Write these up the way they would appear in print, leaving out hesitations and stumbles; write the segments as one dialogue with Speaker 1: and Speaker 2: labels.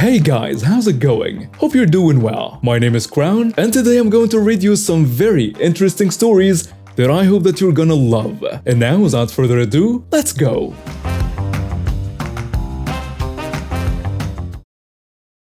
Speaker 1: Hey guys, how's it going? Hope you're doing well. My name is Crown, and today I'm going to read you some very interesting stories that I hope that you're gonna love. And now, without further ado, let's go!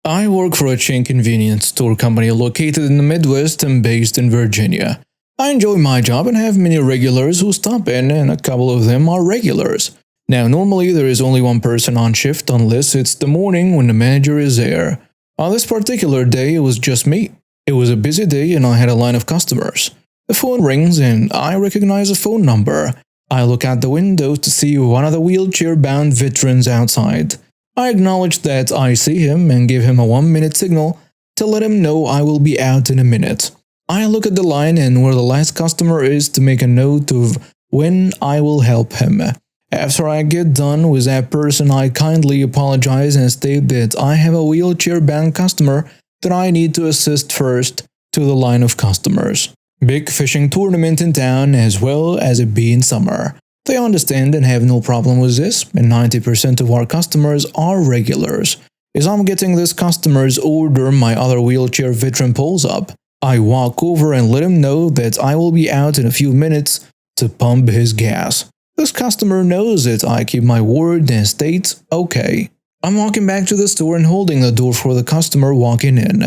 Speaker 1: I work for a chain convenience store company located in the Midwest and based in Virginia. I enjoy my job and have many regulars who stop in, and a couple of them are regulars. Now, normally there is only one person on shift unless it's the morning when the manager is there. On this particular day, it was just me. It was a busy day and I had a line of customers. The phone rings and I recognize a phone number. I look out the window to see one of the wheelchair-bound veterans outside. I acknowledge that I see him and give him a 1-minute signal to let him know I will be out in a minute. I look at the line and where the last customer is to make a note of when I will help him. After I get done with that person, I kindly apologize and state that I have a wheelchair-bound customer that I need to assist first to the line of customers. Big fishing tournament in town as well as it being summer. They understand and have no problem with this, and 90% of our customers are regulars. As I'm getting this customer's order, my other wheelchair veteran pulls up. I walk over and let him know that I will be out in a few minutes to pump his gas. This customer knows that I keep my word and states, okay. I'm walking back to the store and holding the door for the customer walking in.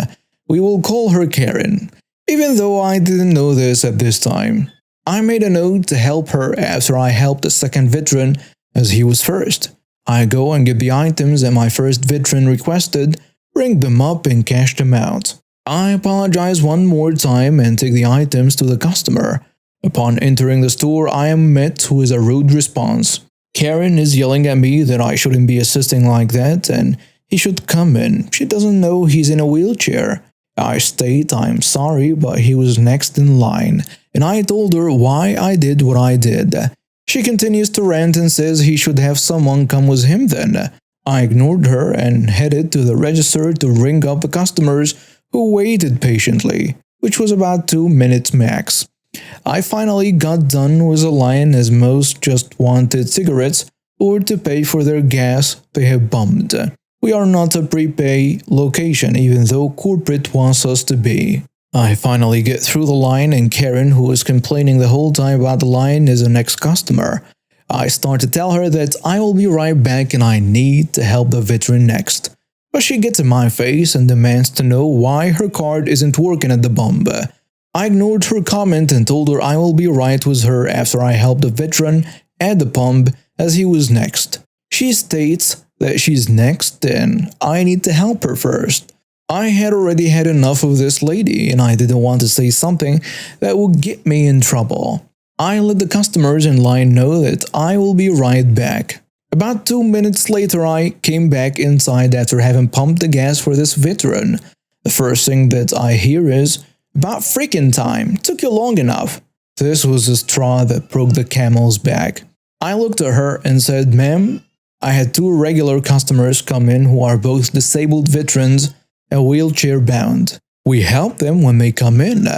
Speaker 1: We will call her Karen, even though I didn't know this at this time. I made a note to help her after I helped the second veteran as he was first. I go and get the items that my first veteran requested, bring them up and cash them out. I apologize one more time and take the items to the customer. Upon entering the store, I am met with a rude response. Karen is yelling at me that I shouldn't be assisting like that and he should come in. She doesn't know he's in a wheelchair. I state I'm sorry, but he was next in line, and I told her why I did what I did. She continues to rant and says he should have someone come with him then. I ignored her and headed to the register to ring up the customers who waited patiently, which was about 2 minutes max. I finally got done with a line as most just wanted cigarettes or to pay for their gas they have bummed. We are not a prepay location even though corporate wants us to be. I finally get through the line and Karen, who was complaining the whole time about the line, is the next customer. I start to tell her that I will be right back and I need to help the veteran next. But she gets in my face and demands to know why her card isn't working at the pump. I ignored her comment and told her I will be right with her after I help the veteran at the pump as he was next. She states that she's next and I need to help her first. I had already had enough of this lady and I didn't want to say something that would get me in trouble. I let the customers in line know that I will be right back. About 2 minutes later, I came back inside after having pumped the gas for this veteran. The first thing that I hear is, "About freaking time, took you long enough." This was the straw that broke the camel's back. I looked at her and said, "Ma'am, I had 2 regular customers come in who are both disabled veterans and wheelchair bound. We help them when they come in.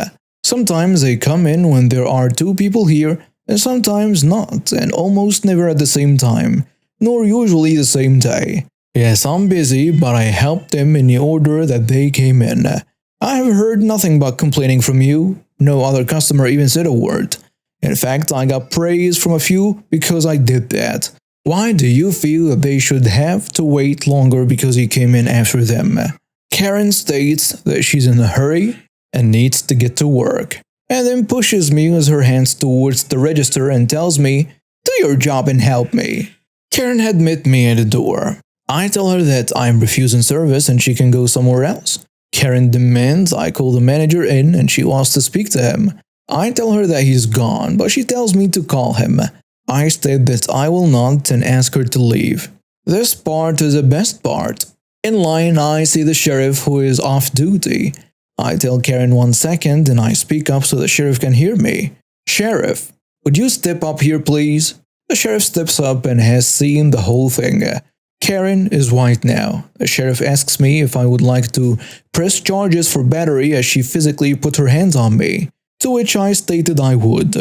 Speaker 1: Sometimes they come in when there are 2 people here, and sometimes not, and almost never at the same time, nor usually the same day. Yes, I'm busy, but I helped them in the order that they came in. I have heard nothing but complaining from you. No other customer even said a word. In fact, I got praise from a few because I did that. Why do you feel that they should have to wait longer because you came in after them?" Karen states that she's in a hurry and needs to get to work, and then pushes me with her hands towards the register and tells me, "Do your job and help me." Karen had met me at the door. I tell her that I'm refusing service and she can go somewhere else. Karen demands I call the manager in and she wants to speak to him. I tell her that he's gone, but she tells me to call him. I state that I will not and ask her to leave. This part is the best part. In line, I see the sheriff who is off duty. I tell Karen 1 second and I speak up so the sheriff can hear me. "Sheriff, would you step up here please?" The sheriff steps up and has seen the whole thing. Karen is white now. The sheriff asks me if I would like to press charges for battery as she physically put her hands on me, to which I stated I would.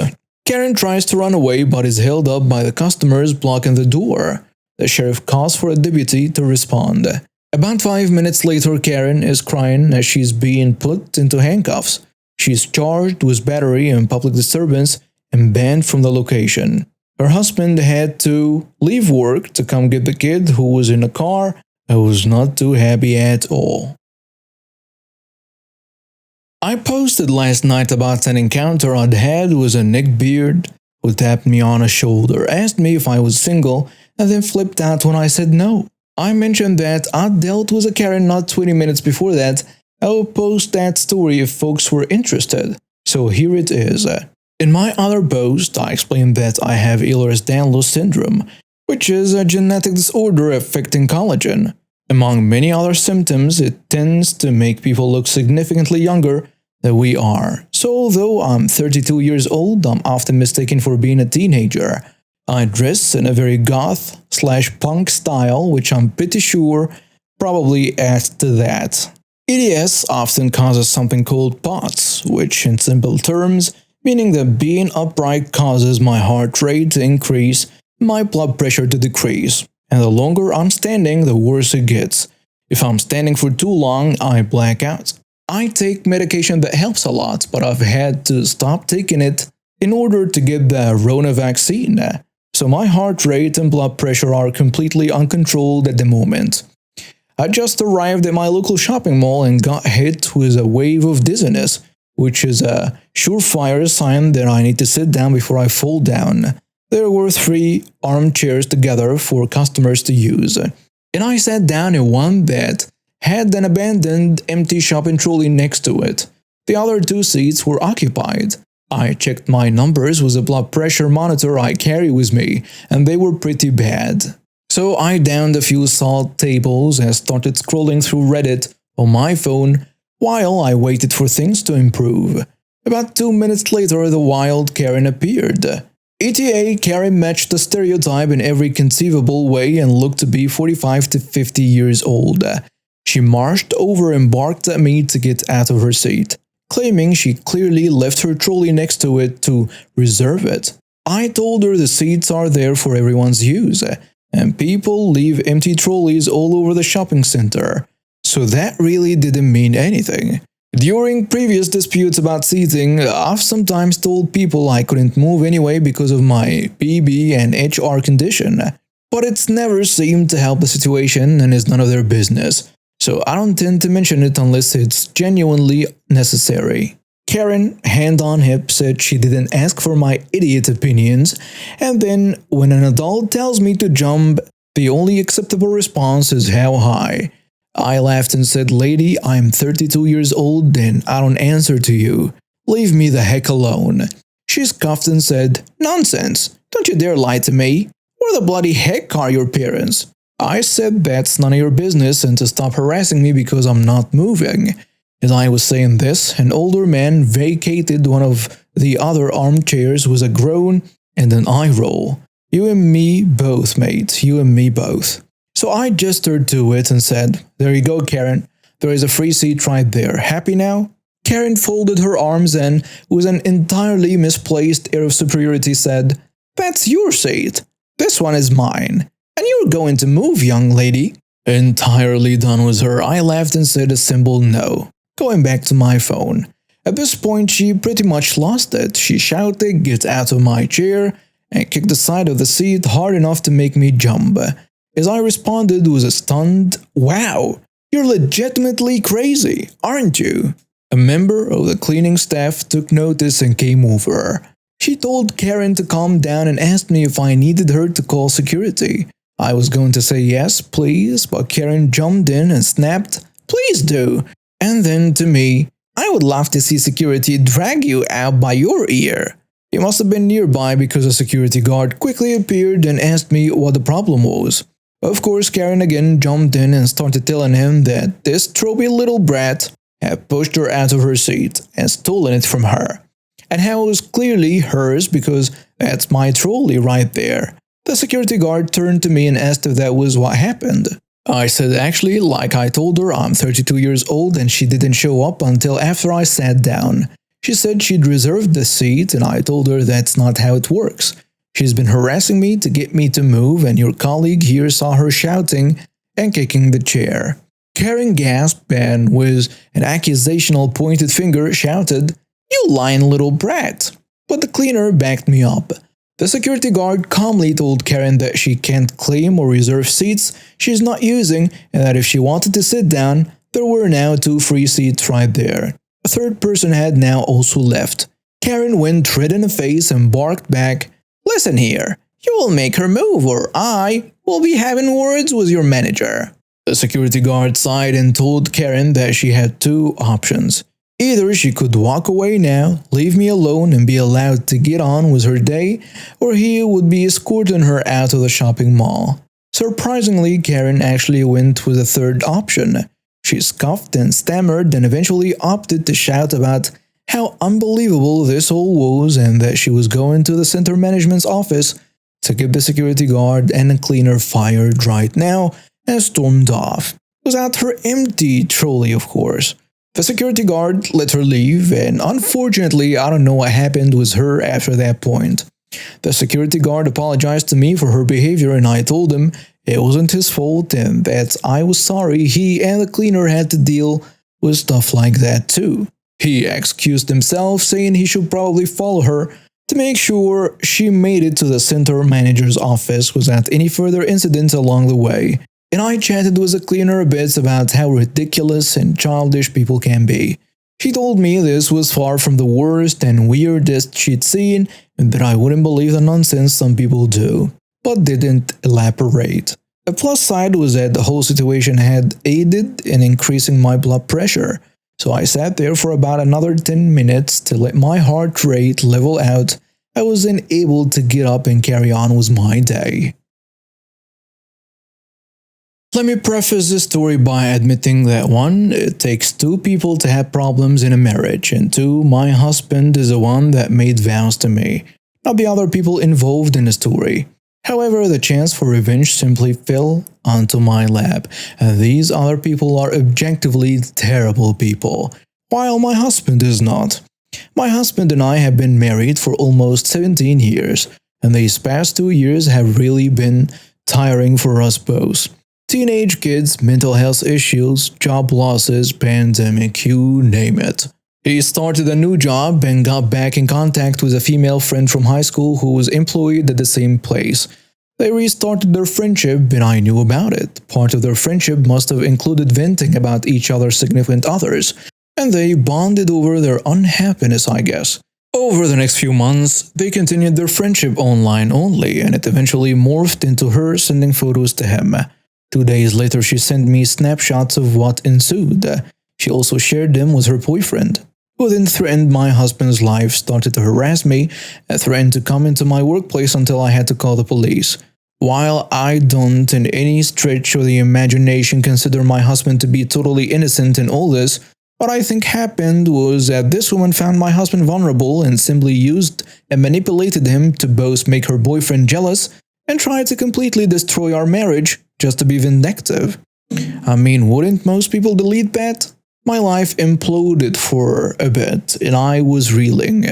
Speaker 1: Karen tries to run away but is held up by the customers blocking the door. The sheriff calls for a deputy to respond. About 5 minutes later, Karen is crying as she's being put into handcuffs. She's charged with battery and public disturbance and banned from the location. Her husband had to leave work to come get the kid who was in the car and was not too happy at all. I posted last night about an encounter I'd had with a neckbeard who tapped me on a shoulder, asked me if I was single, and then flipped out when I said no. I mentioned that I'd dealt with a Karen not 20 minutes before that. I will post that story if folks were interested. So here it is. In my other post, I explained that I have Ehlers-Danlos syndrome, which is a genetic disorder affecting collagen. Among many other symptoms, it tends to make people look significantly younger than we are. So although I'm 32 years old, I'm often mistaken for being a teenager. I dress in a very goth/punk style, which I'm pretty sure probably adds to that. EDS often causes something called POTS, which in simple terms, meaning that being upright causes my heart rate to increase, my blood pressure to decrease, and the longer I'm standing, the worse it gets. If I'm standing for too long, I black out. I take medication that helps a lot, but I've had to stop taking it in order to get the Rona vaccine. So my heart rate and blood pressure are completely uncontrolled at the moment. I just arrived at my local shopping mall and got hit with a wave of dizziness, which is a surefire sign that I need to sit down before I fall down. There were 3 armchairs together for customers to use, and I sat down in one that had an abandoned empty shopping trolley next to it. The other 2 seats were occupied. I checked my numbers with a blood pressure monitor I carry with me, and they were pretty bad. So I downed a few salt tables and started scrolling through Reddit on my phone while I waited for things to improve. About 2 minutes later, the wild Karen appeared. ETA, Karen matched the stereotype in every conceivable way and looked to be 45 to 50 years old. She marched over and barked at me to get out of her seat, claiming she clearly left her trolley next to it to reserve it. I told her the seats are there for everyone's use, and people leave empty trolleys all over the shopping center, so that really didn't mean anything. During previous disputes about seating, I've sometimes told people I couldn't move anyway because of my PB and HR condition, but it's never seemed to help the situation and is none of their business. So I don't tend to mention it unless it's genuinely necessary. Karen, hand on hip, said she didn't ask for my idiot opinions, and then when an adult tells me to jump, the only acceptable response is how high. I laughed and said, "Lady, I'm 32 years old and I don't answer to you. Leave me the heck alone." She scoffed and said, "Nonsense, don't you dare lie to me. Where the bloody heck are your parents?" I said that's none of your business and to stop harassing me because I'm not moving. As I was saying this, an older man vacated one of the other armchairs with a groan and an eye roll. "You and me both, mate, you and me both." So I gestured to it and said, "There you go, Karen. There is a free seat right there. Happy now?" Karen folded her arms and, with an entirely misplaced air of superiority, said, "That's your seat. This one is mine. And you're going to move, young lady." Entirely done with her, I laughed and said a simple no, going back to my phone. At this point, she pretty much lost it. She shouted, "Get out of my chair," and kicked the side of the seat hard enough to make me jump. As I responded with a stunned, "Wow, you're legitimately crazy, aren't you?" A member of the cleaning staff took notice and came over. She told Karen to calm down and asked me if I needed her to call security. I was going to say yes, please, but Karen jumped in and snapped, "Please do." And then to me, "I would love to see security drag you out by your ear." He must have been nearby because a security guard quickly appeared and asked me what the problem was. Of course, Karen again jumped in and started telling him that this trophy little brat had pushed her out of her seat and stolen it from her, and how it was clearly hers because that's my trolley right there. The security guard turned to me and asked if that was what happened. I said actually, like I told her, I'm 32 years old and she didn't show up until after I sat down. She said she'd reserved the seat and I told her that's not how it works. She's been harassing me to get me to move and your colleague here saw her shouting and kicking the chair. Karen gasped and, with an accusational pointed finger, shouted, "You lying little brat!" But the cleaner backed me up. The security guard calmly told Karen that she can't claim or reserve seats she's not using, and that if she wanted to sit down, there were now 2 free seats right there. A third person had now also left. Karen went red in the face and barked back, "Listen here, you will make her move or I will be having words with your manager." The security guard sighed and told Karen that she had 2 options. Either she could walk away now, leave me alone and be allowed to get on with her day, or he would be escorting her out of the shopping mall. Surprisingly, Karen actually went with the third option. She scoffed and stammered and eventually opted to shout about how unbelievable this all was and that she was going to the center management's office to get the security guard and the cleaner fired right now, and stormed off. Without her empty trolley, of course. The security guard let her leave, and unfortunately, I don't know what happened with her after that point. The security guard apologized to me for her behavior, and I told him it wasn't his fault and that I was sorry he and the cleaner had to deal with stuff like that too. He excused himself, saying he should probably follow her to make sure she made it to the center manager's office without any further incidents along the way. And I chatted with the cleaner a bit about how ridiculous and childish people can be. She told me this was far from the worst and weirdest she'd seen, and that I wouldn't believe the nonsense some people do, but didn't elaborate. The plus side was that the whole situation had aided in increasing my blood pressure, so I sat there for about another 10 minutes to let my heart rate level out. I was then able to get up and carry on with my day. Let me preface this story by admitting that 1, it takes 2 people to have problems in a marriage, and 2, my husband is the one that made vows to me, not the other people involved in the story. However, the chance for revenge simply fell onto my lap, and these other people are objectively terrible people, while my husband is not. My husband and I have been married for almost 17 years, and these past 2 years have really been tiring for us both. Teenage kids, mental health issues, job losses, pandemic, you name it. He started a new job and got back in contact with a female friend from high school who was employed at the same place. They restarted their friendship and I knew about it. Part of their friendship must have included venting about each other's significant others, and they bonded over their unhappiness, I guess. Over the next few months, they continued their friendship online only, and it eventually morphed into her sending photos to him. 2 days later, she sent me snapshots of what ensued. She also shared them with her boyfriend, who then threatened my husband's life, started to harass me, and threatened to come into my workplace until I had to call the police. While I don't in any stretch of the imagination consider my husband to be totally innocent in all this, what I think happened was that this woman found my husband vulnerable and simply used and manipulated him to both make her boyfriend jealous and try to completely destroy our marriage just to be vindictive. I mean, wouldn't most people delete that? My life imploded for a bit, and I was reeling.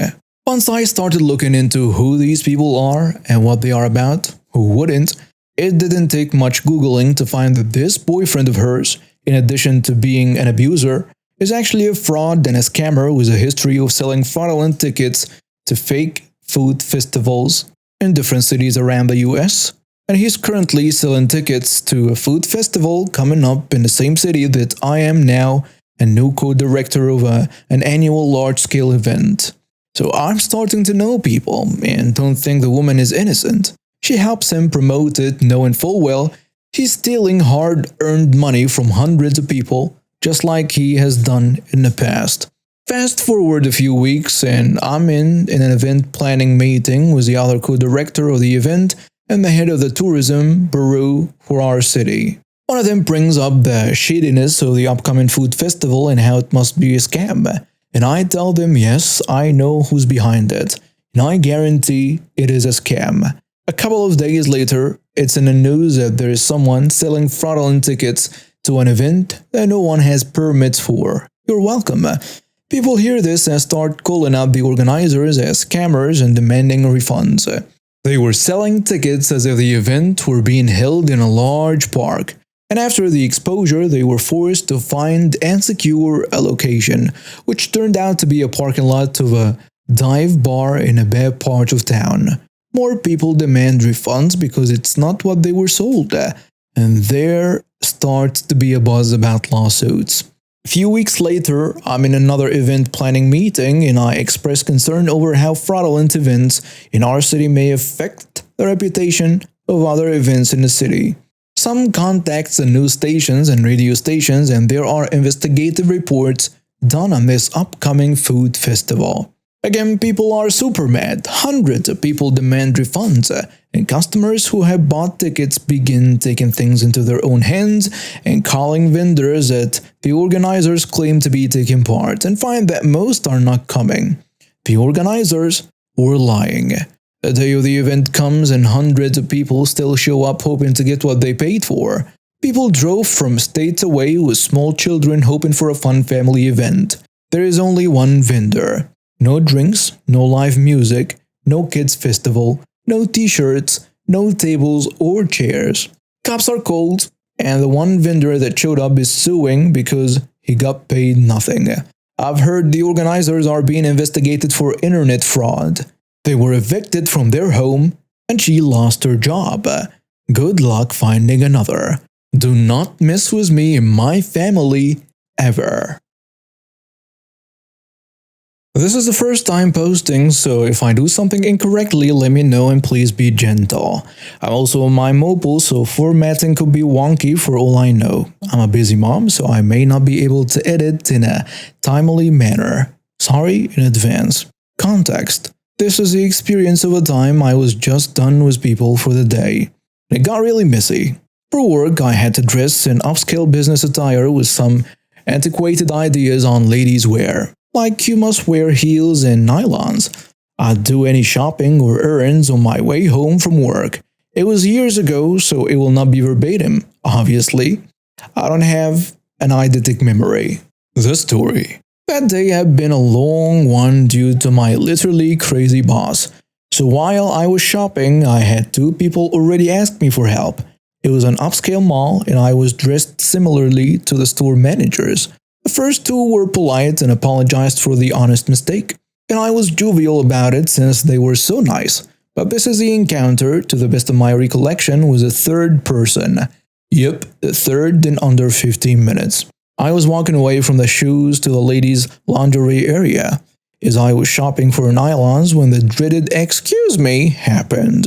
Speaker 1: Once I started looking into who these people are and what they are about, who wouldn't, it didn't take much Googling to find that this boyfriend of hers, in addition to being an abuser, is actually a fraud and a scammer with a history of selling fraudulent tickets to fake food festivals in different cities around the US. And he's currently selling tickets to a food festival coming up in the same city that I am now, a new co-director of an annual large-scale event. So I'm starting to know people and don't think the woman is innocent. She helps him promote it, knowing full well he's stealing hard-earned money from hundreds of people, just like he has done in the past. Fast forward a few weeks and I'm in an event planning meeting with the other co-director of the event and the head of the tourism bureau for our city. One of them brings up the shadiness of the upcoming food festival and how it must be a scam. And I tell them, yes, I know who's behind it, and I guarantee it is a scam. A couple of days later, it's in the news that there is someone selling fraudulent tickets to an event that no one has permits for. You're welcome. People hear this and start calling out the organizers as scammers and demanding refunds. They were selling tickets as if the event were being held in a large park, And after the exposure, they were forced to find and secure a location, which turned out to be a parking lot of a dive bar in a bad part of town. More people demand refunds because it's not what they were sold, and there starts to be a buzz about lawsuits. A few weeks later, I'm in another event planning meeting and I express concern over how fraudulent events in our city may affect the reputation of other events in the city. Some contacts the news stations and radio stations, and there are investigative reports done on this upcoming food festival. Again, people are super mad. Hundreds of people demand refunds, and customers who have bought tickets begin taking things into their own hands and calling vendors that the organizers claim to be taking part, and find that most are not coming. The organizers were lying. The day of the event comes and hundreds of people still show up hoping to get what they paid for. People drove from states away with small children hoping for a fun family event. There is only one vendor. No drinks, no live music, no kids festival, no t-shirts, no tables or chairs. Cops are called, and the one vendor that showed up is suing because he got paid nothing. I've heard the organizers are being investigated for internet fraud. They were evicted from their home, and she lost her job. Good luck finding another. Do not mess with me and my family, ever. This is the first time posting, so if I do something incorrectly, let me know and please be gentle. I'm also on my mobile, so formatting could be wonky for all I know. I'm a busy mom, so I may not be able to edit in a timely manner. Sorry in advance. Context. This is the experience of a time I was just done with people for the day. It got really messy. For work, I had to dress in upscale business attire with some antiquated ideas on ladies' wear. Like you must wear heels and nylons. I'd do any shopping or errands on my way home from work. It was years ago, so it will not be verbatim, obviously. I don't have an eidetic memory. The story. That day had been a long one due to my literally crazy boss. So while I was shopping, I had two people already ask me for help. It was an upscale mall and I was dressed similarly to the store managers. The first two were polite and apologized for the honest mistake, and I was jovial about it since they were so nice. But this is the encounter, to the best of my recollection, was a third person. Yep, the third in under 15 minutes. I was walking away from the shoes to the ladies' lingerie area, as I was shopping for nylons when the dreaded "excuse me" happened.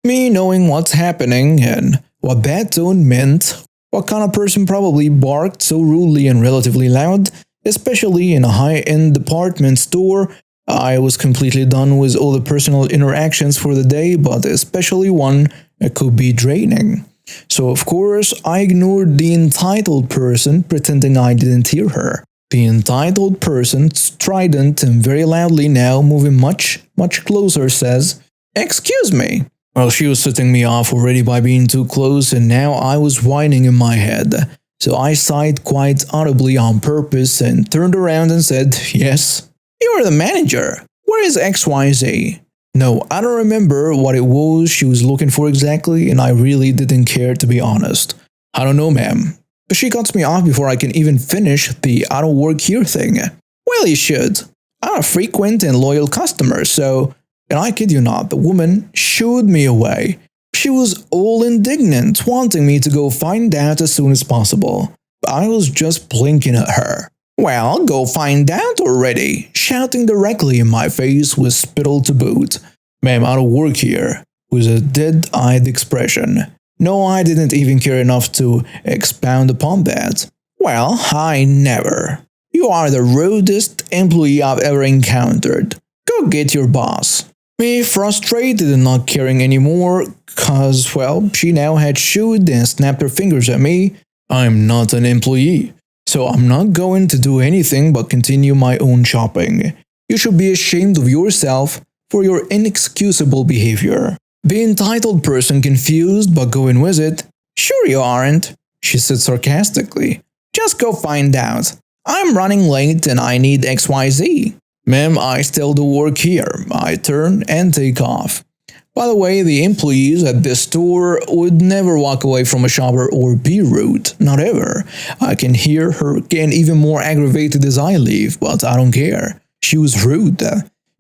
Speaker 1: Me knowing what's happening and what that tone meant. What kind of person probably barked so rudely and relatively loud, especially in a high-end department store? I was completely done with all the personal interactions for the day, but especially one that could be draining. So of course, I ignored the entitled person, pretending I didn't hear her. The entitled person, strident and very loudly now, moving much closer, says, "Excuse me." Well, she was setting me off already by being too close, and now I was whining in my head. So I sighed quite audibly on purpose and turned around and said, "Yes." "You are the manager. Where is XYZ?" No, I don't remember what it was she was looking for exactly, and I really didn't care, to be honest. "I don't know, ma'am." But she cuts me off before I can even finish the "I don't work here" thing. "Well, you should. I'm a frequent and loyal customer, so..." And I kid you not, the woman shooed me away. She was all indignant, wanting me to go find out as soon as possible. I was just blinking at her. "Well, go find out already," shouting directly in my face with spittle to boot. "Ma'am, I don't work here," with a dead-eyed expression. No, I didn't even care enough to expound upon that. "Well, I never. You are the rudest employee I've ever encountered. Go get your boss." Me frustrated and not caring anymore, cause, well, she now had shooed and snapped her fingers at me. I'm not an employee, so I'm not going to do anything but continue my own shopping. You should be ashamed of yourself for your inexcusable behavior. The entitled person, confused but going with it. "Sure you aren't," she said sarcastically. "Just go find out. I'm running late and I need XYZ. "Ma'am, I still do work here." I turn and take off. By the way, the employees at this store would never walk away from a shopper or be rude, not ever. I can hear her getting even more aggravated as I leave, but I don't care. She was rude.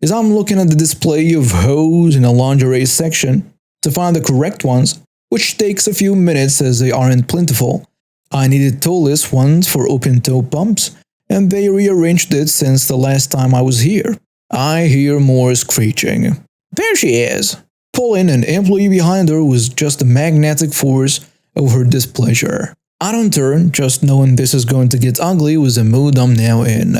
Speaker 1: As I'm looking at the display of hose in the lingerie section to find the correct ones, which takes a few minutes as they aren't plentiful, I needed toeless ones for open-toe pumps, and they rearranged it since the last time I was here. I hear more screeching. There she is! Pulling an employee behind her was just a magnetic force of her displeasure. I don't turn, just knowing this is going to get ugly was the mood I'm now in.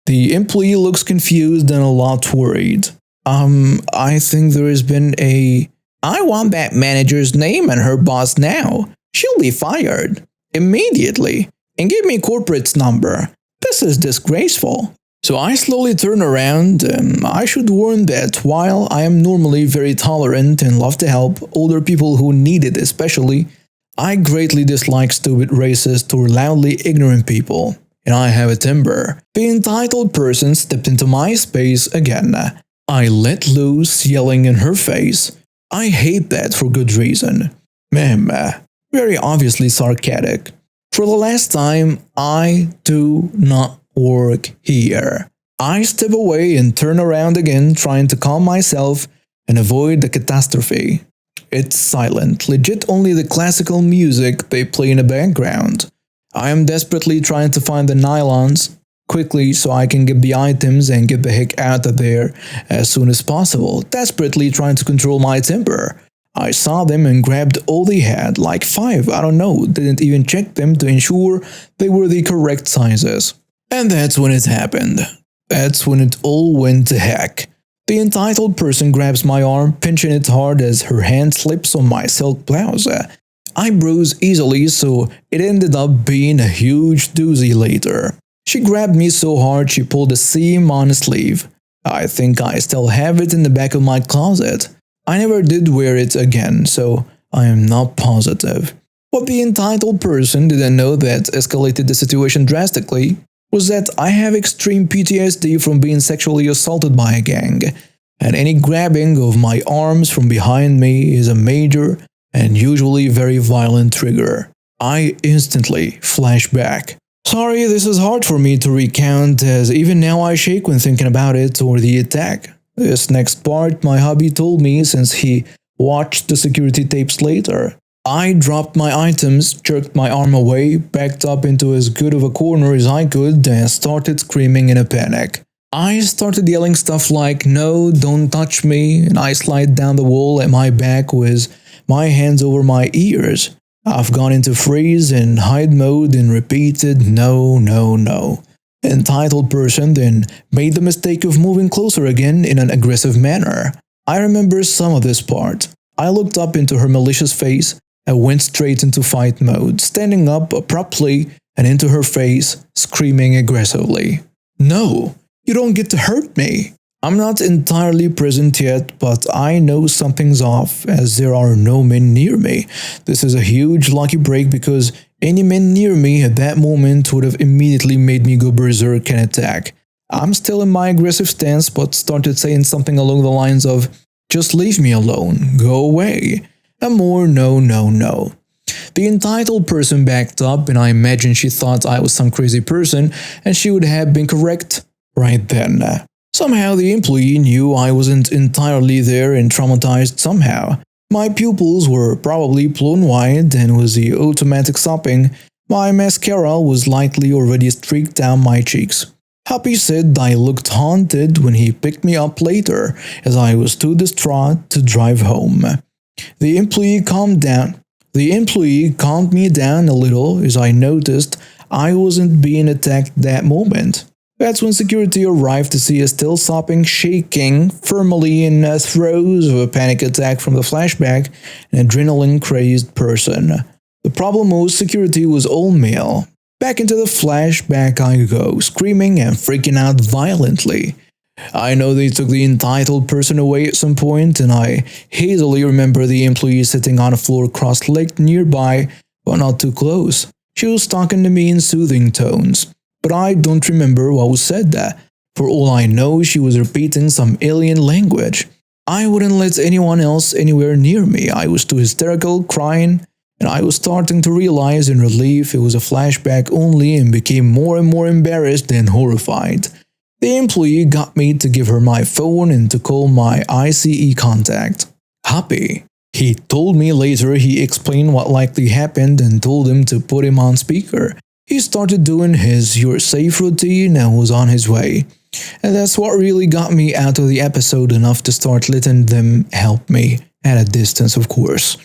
Speaker 1: The employee looks confused and a lot worried. I think there has been a... I want that manager's name and her boss now. She'll be fired. Immediately. And give me corporate's number. This is disgraceful. So I slowly turn around. I should warn that while I am normally very tolerant and love to help older people who need it especially, I greatly dislike stupid, racist, or loudly ignorant people. And I have a temper. The entitled person stepped into my space again. I let loose, yelling in her face. I hate that for good reason. Ma'am, very obviously sarcastic. For the last time, I do not work here. I step away and turn around again, trying to calm myself and avoid the catastrophe. It's silent, legit only the classical music they play in the background. I am desperately trying to find the nylons quickly so I can get the items and get the heck out of there as soon as possible, desperately trying to control my temper. I saw them and grabbed all they had, like 5, I don't know, didn't even check them to ensure they were the correct sizes. And that's when it happened. That's when it all went to heck. The entitled person grabs my arm, pinching it hard as her hand slips on my silk blouse. I bruise easily, so it ended up being a huge doozy later. She grabbed me so hard she pulled a seam on a sleeve. I think I still have it in the back of my closet. I never did wear it again, so I am not positive. What the entitled person didn't know that escalated the situation drastically was that I have extreme PTSD from being sexually assaulted by a gang, and any grabbing of my arms from behind me is a major and usually very violent trigger. I instantly flash back. Sorry, this is hard for me to recount, as even now I shake when thinking about it or the attack. This next part my hubby told me since he watched the security tapes later. I dropped my items, jerked my arm away, backed up into as good of a corner as I could, and started screaming in a panic. I started yelling stuff like, "No, don't touch me," and I slid down the wall at my back with my hands over my ears. I've gone into freeze and hide mode and repeated, "No, no, no." Entitled person then made the mistake of moving closer again in an aggressive manner. I remember some of this part. I looked up into her malicious face and went straight into fight mode, standing up abruptly and into her face, screaming aggressively. "No, you don't get to hurt me." I'm not entirely present yet, but I know something's off as there are no men near me. This is a huge lucky break because any men near me at that moment would have immediately made me go berserk and attack. I'm still in my aggressive stance, but started saying something along the lines of, "Just leave me alone, go away," and more "no, no, no." The entitled person backed up, and I imagine she thought I was some crazy person, and she would have been correct right then. Somehow the employee knew I wasn't entirely there and traumatized somehow. My pupils were probably blown wide, and with the automatic stopping, my mascara was likely already streaked down my cheeks. Happy said I looked haunted when he picked me up later, as I was too distraught to drive home. The employee calmed me down a little as I noticed I wasn't being attacked that moment. That's when security arrived to see a still sopping, shaking, firmly in the throes of a panic attack from the flashback, an adrenaline-crazed person. The problem was security was all male. Back into the flashback I go, screaming and freaking out violently. I know they took the entitled person away at some point, and I hazily remember the employee sitting on a floor cross-legged nearby, but not too close. She was talking to me in soothing tones. But I don't remember what was said there. For all I know, she was repeating some alien language. I wouldn't let anyone else anywhere near me. I was too hysterical, crying, and I was starting to realize in relief it was a flashback only and became more and more embarrassed and horrified. The employee got me to give her my phone and to call my ICE contact. Happy. He told me later he explained what likely happened and told him to put him on speaker. He started doing his "you're safe" routine and was on his way. And that's what really got me out of the episode enough to start letting them help me, at a distance of course.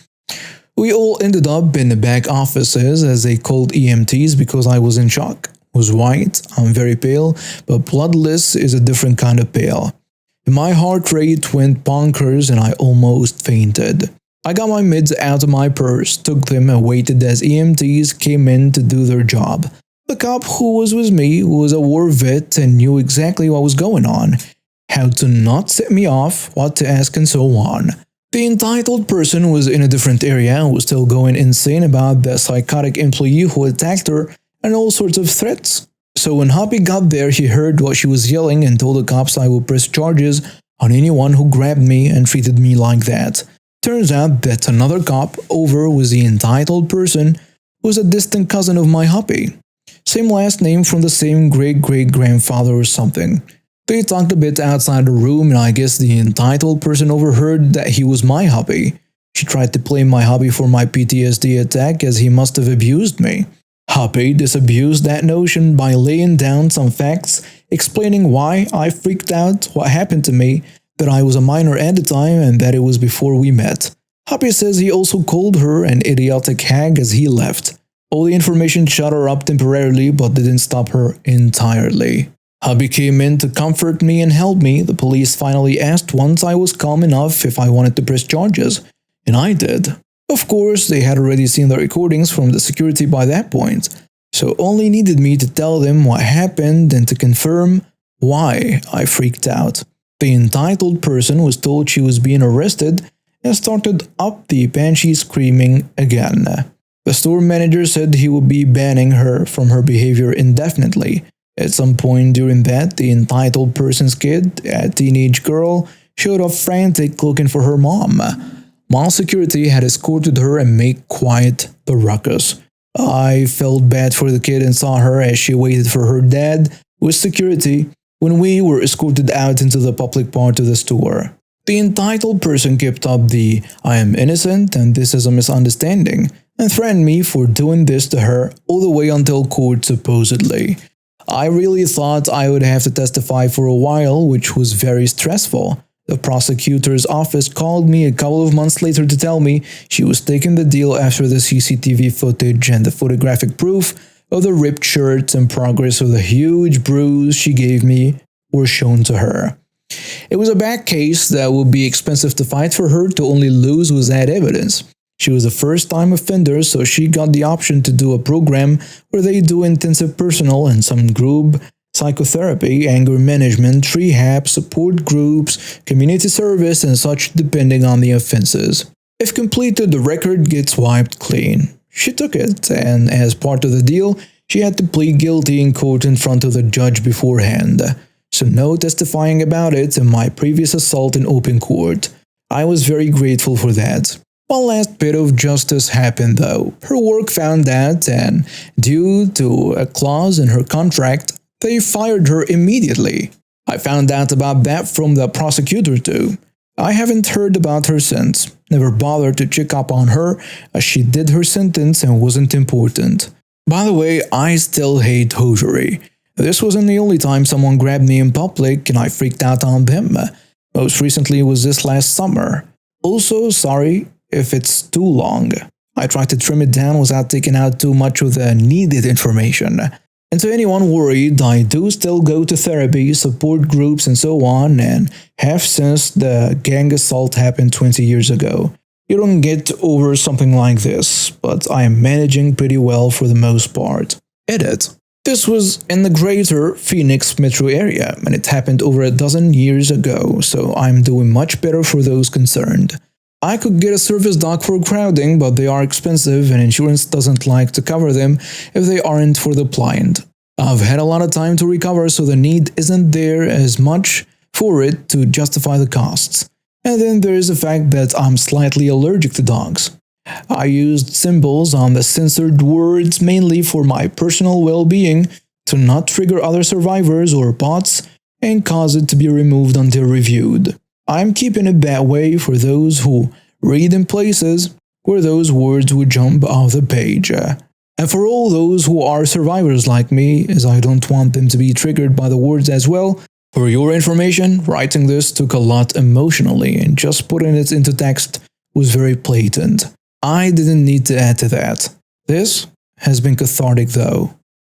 Speaker 1: We all ended up in the back offices as they called EMTs because I was in shock. Was white, I'm very pale, but bloodless is a different kind of pale. My heart rate went bonkers and I almost fainted. I got my mids out of my purse, took them and waited as EMTs came in to do their job. The cop who was with me was a war vet and knew exactly what was going on, how to not set me off, what to ask and so on. The entitled person was in a different area and was still going insane about the psychotic employee who attacked her and all sorts of threats. So when Hoppy got there, he heard what she was yelling and told the cops I would press charges on anyone who grabbed me and treated me like that. Turns out that another cop over was the entitled person who was a distant cousin of my Hoppy. Same last name from the same great-great-grandfather or something. They talked a bit outside the room and I guess the entitled person overheard that he was my Hoppy. She tried to blame my Hoppy for my PTSD attack as he must have abused me. Hoppy disabused that notion by laying down some facts, explaining why I freaked out, what happened to me, that I was a minor at the time and that it was before we met. Hoppy says he also called her an idiotic hag as he left. All the information shut her up temporarily but didn't stop her entirely. Hoppy came in to comfort me and help me. The police finally asked once I was calm enough if I wanted to press charges, and I did. Of course, they had already seen the recordings from the security by that point, so only needed me to tell them what happened and to confirm why I freaked out. The entitled person was told she was being arrested and started up the banshee screaming again. The store manager said he would be banning her from her behavior indefinitely. At some point during that, the entitled person's kid, a teenage girl, showed up frantic looking for her mom. Mall security had escorted her and made quiet the ruckus. I felt bad for the kid and saw her as she waited for her dad with security when we were escorted out into the public part of the store. The entitled person kept up the "I am innocent and this is a misunderstanding" and threatened me for doing this to her all the way until court supposedly. I really thought I would have to testify for a while, which was very stressful. The prosecutor's office called me a couple of months later to tell me she was taking the deal after the CCTV footage and the photographic proof of the ripped shirt and progress of the huge bruise she gave me were shown to her. It was a bad case that would be expensive to fight for her to only lose with that evidence. She was a first-time offender, so she got the option to do a program where they do intensive personal and some group psychotherapy, anger management, rehab, support groups, community service, and such depending on the offenses. If completed, the record gets wiped clean. She took it, and as part of the deal, she had to plead guilty in court in front of the judge beforehand. So no testifying about it and my previous assault in open court. I was very grateful for that. One last bit of justice happened though. Her work found out, and due to a clause in her contract, they fired her immediately. I found out about that from the prosecutor too. I haven't heard about her since. Never bothered to check up on her as she did her sentence and wasn't important. By the way, I still hate hosiery. This wasn't the only time someone grabbed me in public and I freaked out on them. Most recently was this last summer. Also, sorry if it's too long. I tried to trim it down without taking out too much of the needed information. And to anyone worried, I do still go to therapy, support groups and so on, and have since the gang assault happened 20 years ago. You don't get over something like this, but I am managing pretty well for the most part. Edit. This was in the greater Phoenix metro area, and it happened over a dozen years ago, so I'm doing much better for those concerned. I could get a service dog for crowding, but they are expensive and insurance doesn't like to cover them if they aren't for the blind. I've had a lot of time to recover, so the need isn't there as much for it to justify the costs. And then there is the fact that I'm slightly allergic to dogs. I used symbols on the censored words mainly for my personal well-being to not trigger other survivors or bots and cause it to be removed until reviewed. I'm keeping it that way for those who read in places where those words would jump off the page. And for all those who are survivors like me, as I don't want them to be triggered by the words as well, for your information, writing this took a lot emotionally, and just putting it into text was very blatant. I didn't need to add to that. This has been cathartic though.